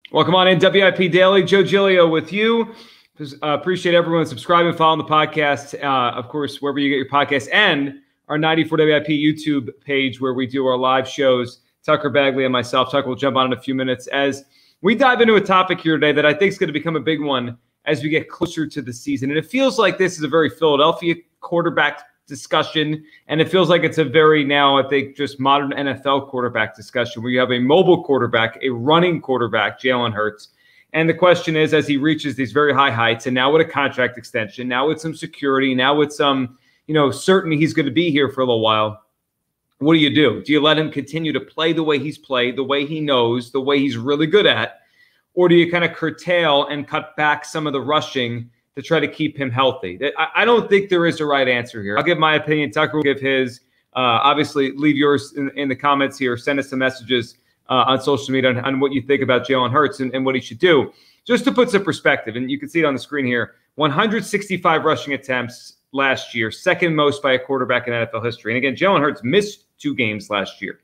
Welcome on in, WIP Daily. Joe Giglio with you. Appreciate everyone subscribing, following the podcast. Of course, wherever you get your podcasts, and our 94 WIP YouTube page where we do our live shows. Tucker Bagley and myself. Tucker will jump on in a few minutes as we dive into a topic here today that I think is going to become a big one as we get closer to the season. And it feels like this is a very Philadelphia quarterback discussion, and it feels like it's a very now, I think, just modern NFL quarterback discussion where you have a mobile quarterback, a running quarterback, Jalen Hurts. And the question is, as he reaches these very high heights, and now with a contract extension, now with some security, now with some, certainty he's going to be here for a little while, what do you do? Do you let him continue to play the way he's played, the way he knows, the way he's really good at, or do you kind of curtail and cut back some of the rushing to try to keep him healthy? I don't think there is a right answer here. I'll give my opinion. Tucker will give his. Obviously, leave yours in the comments here. Send us some messages on social media on what you think about Jalen Hurts and what he should do. Just to put some perspective, and you can see it on the screen here, 165 rushing attempts last year, second most by a quarterback in NFL history. And again, Jalen Hurts missed 2 games last year.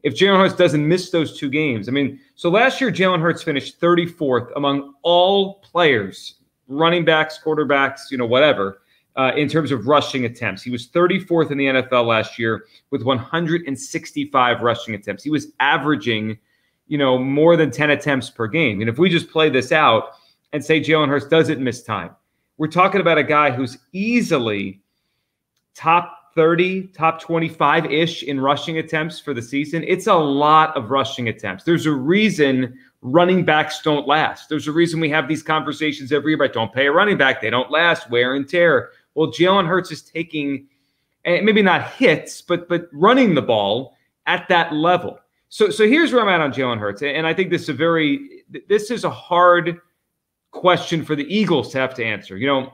If Jalen Hurts doesn't miss those 2 games, so last year Jalen Hurts finished 34th among all players, running backs, quarterbacks, whatever, in terms of rushing attempts. He was 34th in the NFL last year with 165 rushing attempts. He was averaging, more than 10 attempts per game. And if we just play this out and say Jalen Hurts doesn't miss time, we're talking about a guy who's easily top 30, top 25-ish in rushing attempts for the season. It's a lot of rushing attempts. There's a reason running backs don't last. There's a reason we have these conversations every year about don't pay a running back. They don't last, wear and tear. Well, Jalen Hurts is taking, maybe not hits, but running the ball at that level. So here's where I'm at on Jalen Hurts. And I think this is a hard question for the Eagles to have to answer. A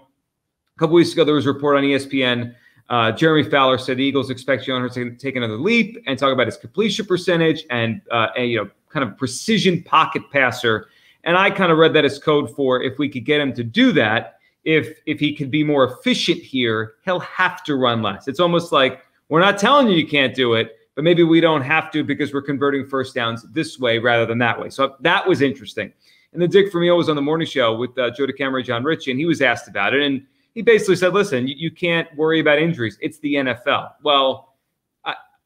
couple weeks ago, there was a report on ESPN. Jeremy Fowler said the Eagles expect Jalen Hurts to take another leap and talk about his completion percentage and kind of precision pocket passer. And I kind of read that as code for if we could get him to do that, if he could be more efficient here, he'll have to run less. It's almost like we're not telling you can't do it, but maybe we don't have to because we're converting first downs this way rather than that way. So that was interesting. And then Dick Vermeil was on the morning show with Joe DeCamara, John Ritchie, and he was asked about it. And he basically said, listen, you can't worry about injuries. It's the NFL. Well,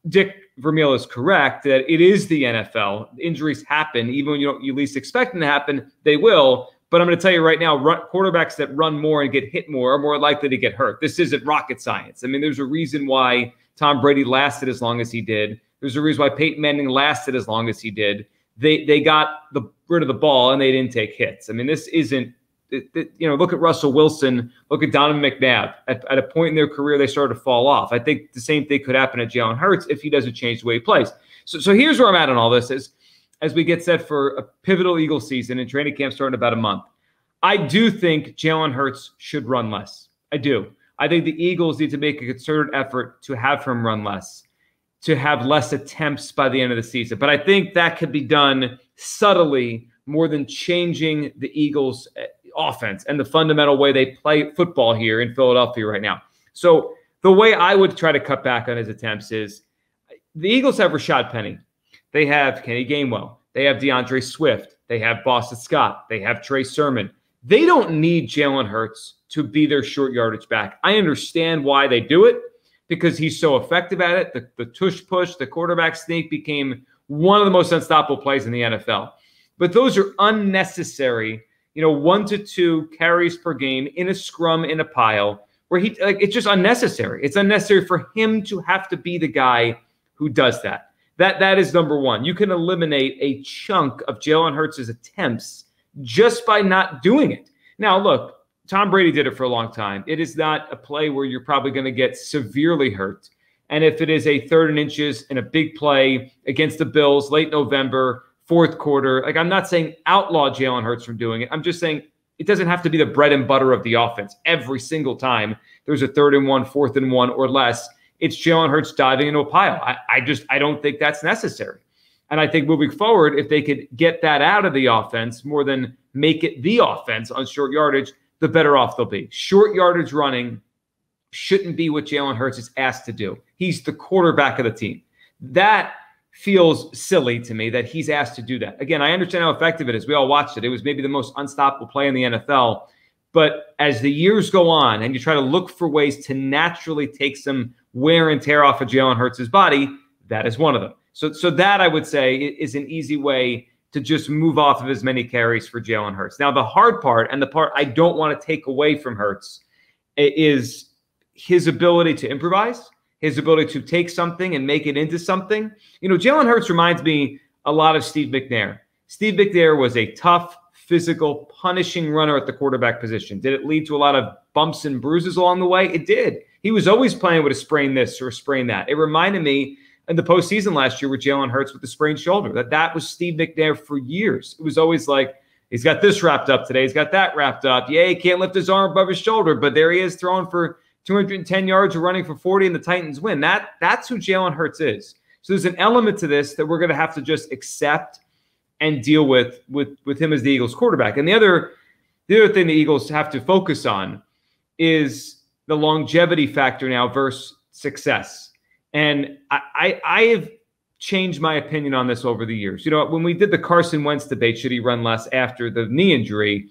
Dick Vermeil is correct that it is the NFL. Injuries happen. Even when you least expect them to happen, they will. But I'm going to tell you right now, quarterbacks that run more and get hit more are more likely to get hurt. This isn't rocket science. There's a reason why Tom Brady lasted as long as he did. There's a reason why Peyton Manning lasted as long as he did. They got rid of the ball and they didn't take hits. This isn't, look at Russell Wilson, look at Donovan McNabb. At a point in their career, they started to fall off. I think the same thing could happen at Jalen Hurts if he doesn't change the way he plays. So here's where I'm at on all this is, as we get set for a pivotal Eagle season and training camp starting in about a month, I do think Jalen Hurts should run less. I do. I think the Eagles need to make a concerted effort to have him run less, to have less attempts by the end of the season. But I think that could be done subtly more than changing the Eagles' offense and the fundamental way they play football here in Philadelphia right now. So the way I would try to cut back on his attempts is the Eagles have Rashad Penny. They have Kenny Gainwell. They have DeAndre Swift. They have Boston Scott. They have Trey Sermon. They don't need Jalen Hurts to be their short yardage back. I understand why they do it because he's so effective at it. The tush push, the quarterback sneak became one of the most unstoppable plays in the NFL. But those are unnecessary, 1 to 2 carries per game in a scrum in a pile where it's just unnecessary. It's unnecessary for him to have to be the guy who does that. That is number one. You can eliminate a chunk of Jalen Hurts' attempts just by not doing it. Now, look, Tom Brady did it for a long time. It is not a play where you're probably going to get severely hurt. And if it is a 3rd and inches in a big play against the Bills, late November, 4th quarter, I'm not saying outlaw Jalen Hurts from doing it. I'm just saying it doesn't have to be the bread and butter of the offense every single time there's a 3rd and 1, 4th and 1 or less. It's Jalen Hurts diving into a pile. I don't think that's necessary. And I think moving forward, if they could get that out of the offense more than make it the offense on short yardage, the better off they'll be. Short yardage running shouldn't be what Jalen Hurts is asked to do. He's the quarterback of the team. That feels silly to me that he's asked to do that. Again, I understand how effective it is. We all watched it. It was maybe the most unstoppable play in the NFL. But as the years go on and you try to look for ways to naturally take some wear and tear off of Jalen Hurts' body, that is one of them. So that I would say is an easy way to just move off of as many carries for Jalen Hurts. Now, the hard part and the part I don't want to take away from Hurts is his ability to improvise, his ability to take something and make it into something. Jalen Hurts reminds me a lot of Steve McNair. Steve McNair was a tough, physical, punishing runner at the quarterback position. Did it lead to a lot of bumps and bruises along the way? It did. He was always playing with a sprain this or a sprain that. It reminded me in the postseason last year with Jalen Hurts with the sprained shoulder, that was Steve McNair for years. It was always like, he's got this wrapped up today. He's got that wrapped up. Yeah, he can't lift his arm above his shoulder, but there he is throwing for 210 yards or running for 40 and the Titans win. That's who Jalen Hurts is. So there's an element to this that we're going to have to just accept and deal with him as the Eagles quarterback. And the other thing the Eagles have to focus on is the longevity factor now versus success. And I have changed my opinion on this over the years. When we did the Carson Wentz debate, should he run less after the knee injury,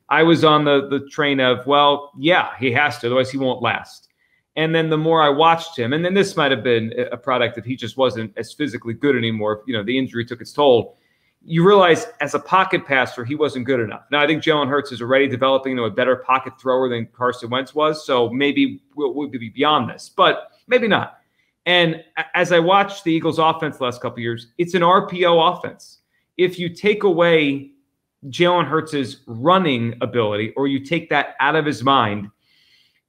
I was on the train of, well, yeah, he has to, otherwise he won't last. And then the more I watched him, and then this might have been a product that he just wasn't as physically good anymore. The injury took its toll. You realize as a pocket passer, he wasn't good enough. Now, I think Jalen Hurts is already developing into a better pocket thrower than Carson Wentz was. So maybe we'll be beyond this, but maybe not. And as I watched the Eagles offense the last couple of years, it's an RPO offense. If you take away Jalen Hurts' running ability, or you take that out of his mind,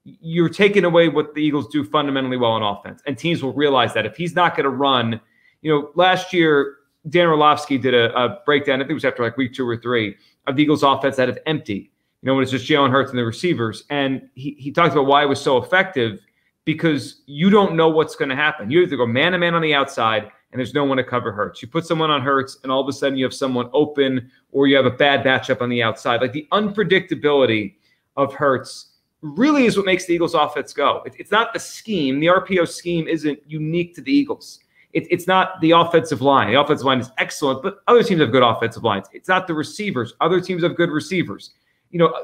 you're taking away what the Eagles do fundamentally well on offense. And teams will realize that if he's not going to run, last year, Dan Orlovsky did a breakdown, I think it was after like week 2 or 3, of the Eagles offense that have empty, when it's just Jalen Hurts and the receivers. And he talked about why it was so effective, because you don't know what's going to happen. You have to go man-to-man on the outside, and there's no one to cover Hurts. You put someone on Hurts, and all of a sudden you have someone open, or you have a bad matchup on the outside. Like, the unpredictability of Hurts really is what makes the Eagles offense go. It's not the scheme. The RPO scheme isn't unique to the Eagles. It's not the offensive line. The offensive line is excellent, but other teams have good offensive lines. It's not the receivers. Other teams have good receivers.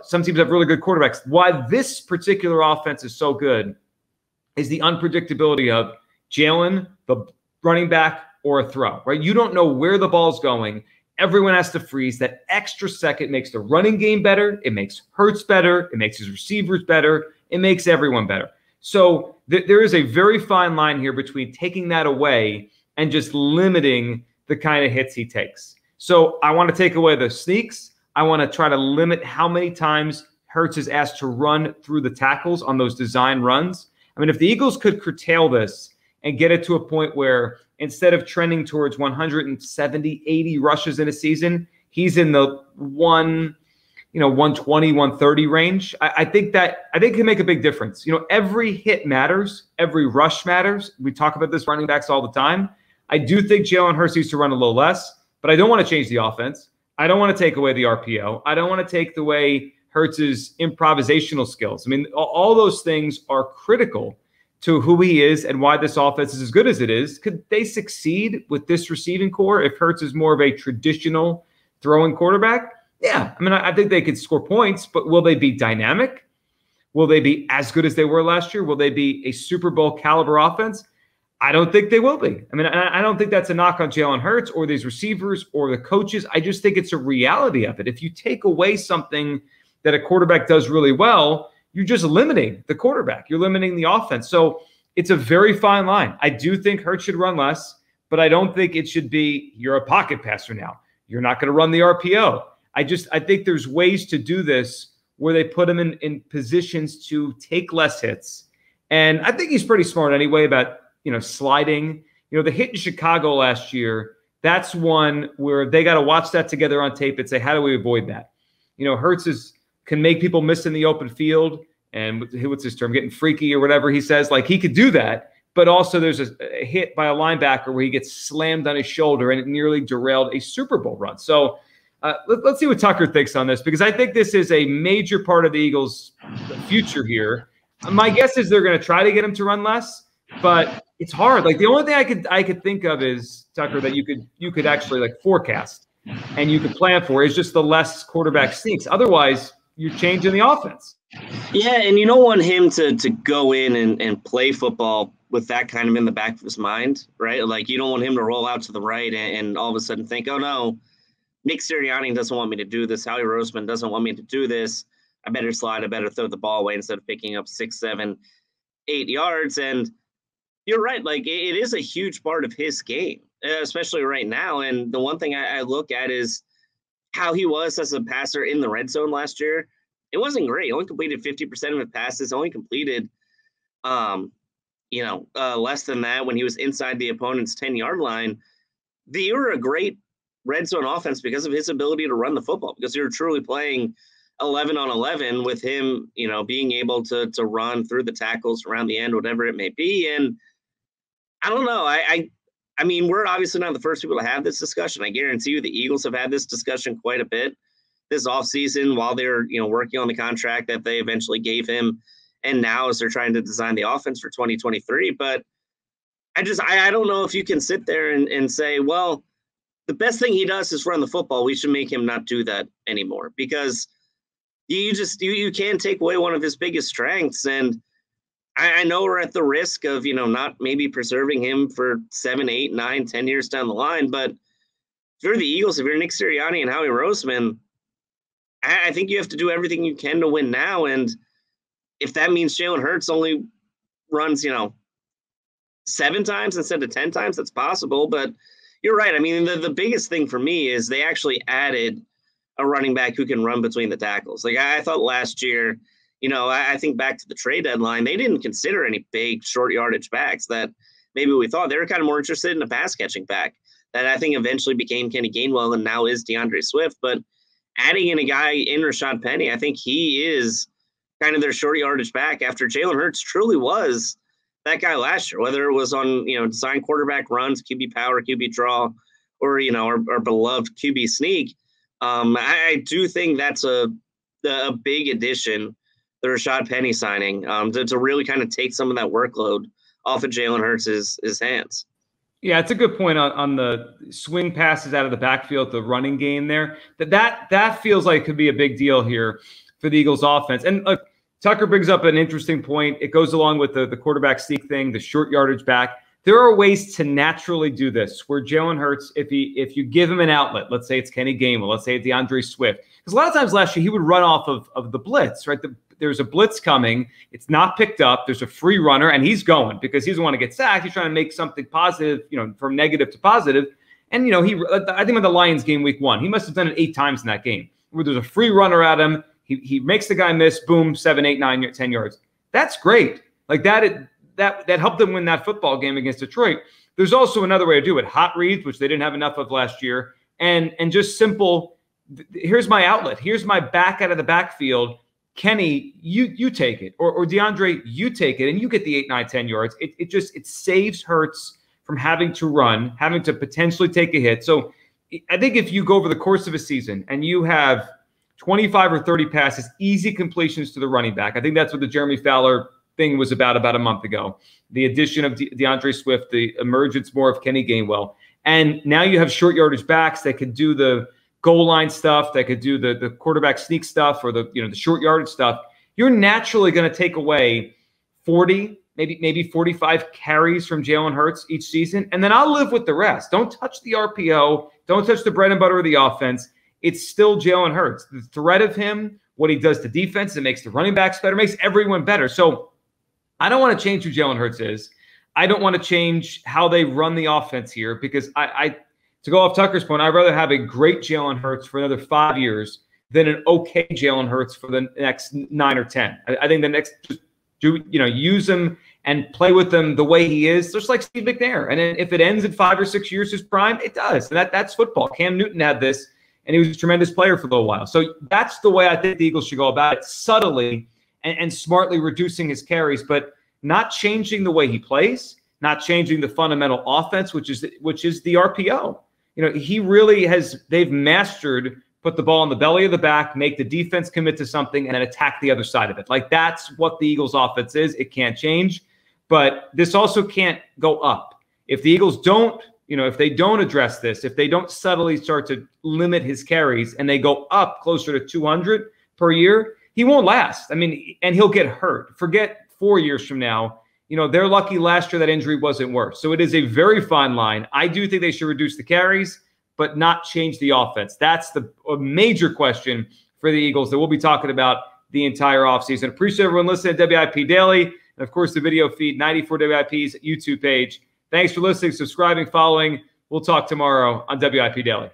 Some teams have really good quarterbacks. Why this particular offense is so good is the unpredictability of Jalen, the running back, or a throw, right? You don't know where the ball's going. Everyone has to freeze. That extra second makes the running game better. It makes Hurts better. It makes his receivers better. It makes everyone better. So there is a very fine line here between taking that away and just limiting the kind of hits he takes. So I want to take away the sneaks. I want to try to limit how many times Hurts is asked to run through the tackles on those design runs. I mean, if the Eagles could curtail this and get it to a point where instead of trending towards 170, 80 rushes in a season, he's in the 120, 130 range, I think it can make a big difference. Every hit matters. Every rush matters. We talk about this running backs all the time. I do think Jalen Hurts needs to run a little less, but I don't want to change the offense. I don't want to take away the RPO. I don't want to take away Hurts' improvisational skills. I mean, all those things are critical to who he is and why this offense is as good as it is. Could they succeed with this receiving core if Hurts is more of a traditional throwing quarterback? Yeah. I mean, I think they could score points, but will they be dynamic? Will they be as good as they were last year? Will they be a Super Bowl caliber offense? I don't think they will be. I mean, I don't think that's a knock on Jalen Hurts or these receivers or the coaches. I just think it's a reality of it. If you take away something that a quarterback does really well, you're just limiting the quarterback. You're limiting the offense. So it's a very fine line. I do think Hurts should run less, but I don't think it should be, you're a pocket passer now. You're not going to run the RPO. I think there's ways to do this where they put him in positions to take less hits. And I think he's pretty smart anyway about, sliding. The hit in Chicago last year, that's one where they got to watch that together on tape and say, how do we avoid that? Hurts can make people miss in the open field, and what's his term, getting freaky or whatever he says. Like, he could do that, but also there's a hit by a linebacker where he gets slammed on his shoulder and it nearly derailed a Super Bowl run. So let's see what Tucker thinks on this, because I think this is a major part of the Eagles' future here. My guess is they're going to try to get him to run less, but it's hard. Like the only thing I could think of is, Tucker, that you could actually like forecast and you could plan for is just the less quarterback sneaks. Otherwise, you're changing the offense. Yeah, and you don't want him to go in and play football with that kind of in the back of his mind, right? Like you don't want him to roll out to the right and all of a sudden think, oh no, Nick Sirianni doesn't want me to do this. Howie Roseman doesn't want me to do this. I better slide. I better throw the ball away instead of picking up 6, 7, 8 yards. And you're right. Like it is a huge part of his game, especially right now. And the one thing I look at is how he was as a passer in the red zone last year. It wasn't great. He only completed 50% of his passes. Only completed, less than that when he was inside the opponent's 10-yard line. They were a great red zone offense because of his ability to run the football, because you were truly playing 11 on 11 with him, being able to run through the tackles around the end, whatever it may be. And I don't know. I mean, we're obviously not the first people to have this discussion. I guarantee you the Eagles have had this discussion quite a bit this offseason while they're, working on the contract that they eventually gave him. And now as they're trying to design the offense for 2023. But I don't know if you can sit there and say, well, the best thing he does is run the football. We should make him not do that anymore, because you can't take away one of his biggest strengths. And I know we're at the risk of, not maybe preserving him for 7, 8, 9, 10 years down the line. But if you're the Eagles, if you're Nick Sirianni and Howie Roseman, I think you have to do everything you can to win now. And if that means Jalen Hurts only runs, 7 times instead of 10 times, that's possible. But you're right. I mean, the biggest thing for me is they actually added a running back who can run between the tackles. Like I thought last year, I think back to the trade deadline, they didn't consider any big short yardage backs that maybe we thought. They were kind of more interested in a pass catching back that I think eventually became Kenny Gainwell and now is DeAndre Swift. But adding in a guy in Rashad Penny, I think he is kind of their short yardage back after Jalen Hurts truly was that guy last year, whether it was on, design quarterback runs, QB power, QB draw, or, our beloved QB sneak. I do think that's a big addition, the Rashad Penny signing, to really kind of take some of that workload off of Jalen Hurts' his hands. Yeah, it's a good point on the swing passes out of the backfield, the running game there. That feels like it could be a big deal here for the Eagles offense. And look, Tucker brings up an interesting point. It goes along with the quarterback sneak thing, the short yardage back. There are ways to naturally do this where Jalen Hurts, if you give him an outlet, let's say it's Kenny Gainwell, let's say it's DeAndre Swift, because a lot of times last year he would run off of the blitz, right? There's a blitz coming. It's not picked up. There's a free runner, and he's going because he doesn't want to get sacked. He's trying to make something positive, from negative to positive. And, I think on the Lions game week 1, he must have done it 8 times in that game where there's a free runner at him. He makes the guy miss, boom, 7, 8, 9, 10 yards. That's great. Like that helped them win that football game against Detroit. There's also another way to do it. Hot reads, which they didn't have enough of last year. And just simple, here's my outlet. Here's my back out of the backfield. Kenny, you take it. Or DeAndre, you take it, and you get the 8, 9, 10 yards. It saves Hurts from having to run, having to potentially take a hit. So I think if you go over the course of a season and you have 25 or 30 passes, easy completions to the running back. I think that's what the Jeremy Fowler thing was about a month ago. The addition of DeAndre Swift, the emergence more of Kenny Gainwell. And now you have short yardage backs that could do the goal line stuff, that could do the quarterback sneak stuff or the short yardage stuff. You're naturally going to take away 40, maybe 45 carries from Jalen Hurts each season. And then I'll live with the rest. Don't touch the RPO. Don't touch the bread and butter of the offense. It's still Jalen Hurts. The threat of him, what he does to defense, it makes the running backs better, makes everyone better. So I don't want to change who Jalen Hurts is. I don't want to change how they run the offense here because to go off Tucker's point, I'd rather have a great Jalen Hurts for another 5 years than an okay Jalen Hurts for the next 9 or 10. I think the next, use him and play with him the way he is, just like Steve McNair. And then if it ends in 5 or 6 years, his prime, it does. And that's football. Cam Newton had this. And he was a tremendous player for a little while. So that's the way I think the Eagles should go about it, subtly and smartly reducing his carries, but not changing the way he plays, not changing the fundamental offense, which is the RPO. He really they've mastered put the ball in the belly of the back, make the defense commit to something, and then attack the other side of it. Like that's what the Eagles offense is. It can't change. But this also can't go up. If the Eagles don't, if they don't address this, if they don't subtly start to limit his carries and they go up closer to 200 per year, he won't last. I mean, and he'll get hurt. Forget 4 years from now. They're lucky last year that injury wasn't worse. So it is a very fine line. I do think they should reduce the carries, but not change the offense. That's a major question for the Eagles that we'll be talking about the entire offseason. Appreciate everyone listening to WIP Daily. And, of course, the video feed, 94 WIP's YouTube page. Thanks for listening, subscribing, following. We'll talk tomorrow on WIP Daily.